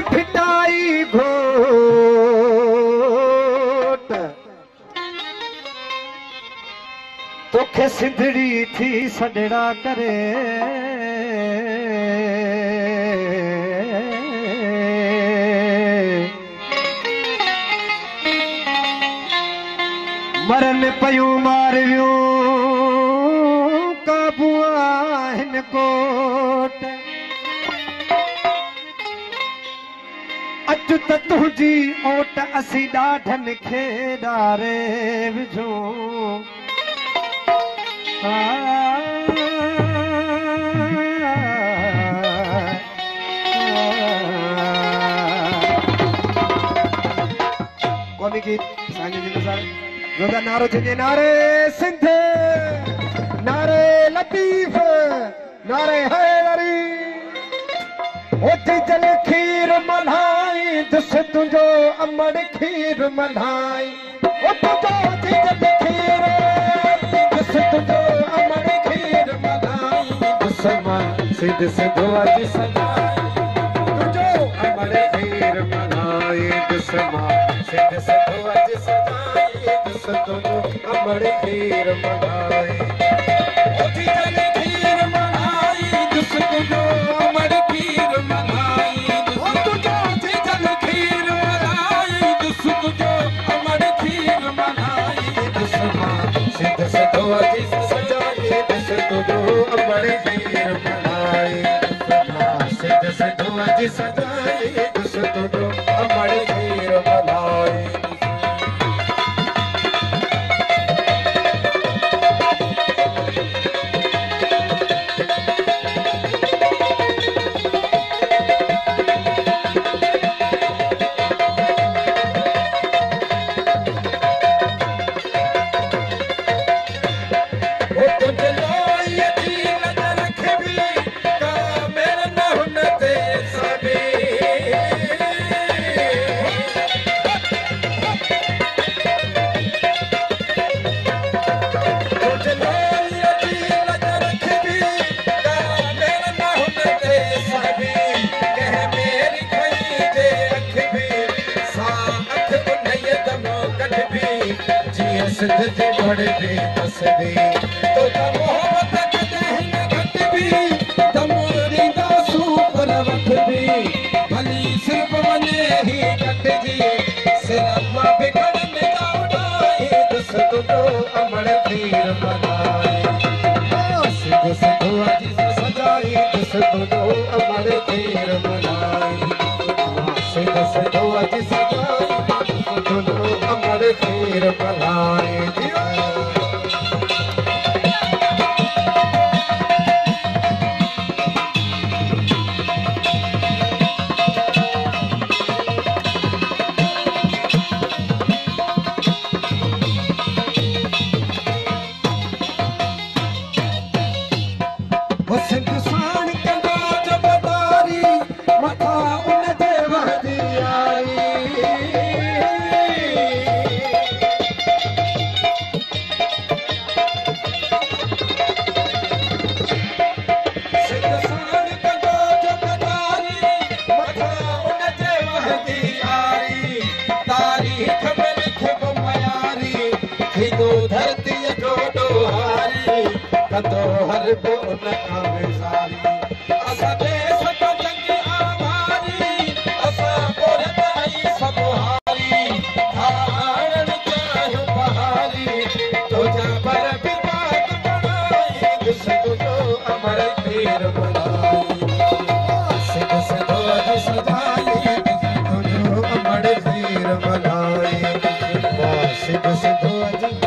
फिटाई घोट तोखे सिंधड़ी थी सॾड़ा करे मरन पयूं मारियूं काबू आहिनि कोट अच त तुंहिंजी ओट असीं ॾाढनि खे ॾारे विझूं कौमी गीत सांगे जी के साथ रोजा नारो छे नारे सिंध नारे लतीफ नारे हैदरी ओती जल खीर मल्हाई दुस तुंजो अमड़ खीर मल्हाई ओ तुंजो ओती जल खीर दुस तुंजो अमड़ खीर मल्हाई दुस मां सिंध सिंधो अज सजाई तुंजो अमड़ खीर मल्हाई दुस मां सिंध सिंधो अज सजाई दुस तुंजो अमड़ खीर मल्हाई ओती जल खीर मल्हाई दुस तुंजो अमड़ खीर मल्हाई ओ तुंजो ओती जल खीर मल्हाई दुस तुंजो अमड़ खीर मल्हाई दुस मां सिंध सिंधो अज सजाई दुस तुंजो अमड़ खीर मल्हाई दुस मां सिंध सिंधो अज सजाई दुस तुंजो अमड़ खीर मल्हाई सिंध जी बड़ी तस्दी तो मोहब्बत कदे घट भी तमोरी दासू पर वठ भी भली सिर्फ वने ही कट जी सिरमा बिगड़ में उड़ाई दुस तुंजो अमड़ खीर मल्हाई सिंध सिंधो अज सजाई दुस तुंजो अमड़ खीर मल्हाई सिंध सिंधो अज सजाई तुंजो अमड़ खीर मल्हाई तो हर को उनका मिसाली असा देश तो जंगी आवारी असा बोलत आई सब हारी हारण चाहे बहारी तो जबर बिबाद बनाई दुस तुंजो अमड़ खीर मल्हाई सिंध सिंधो अज सजाई तुंजो अमड़ खीर मल्हाई सिंध सिंधो अज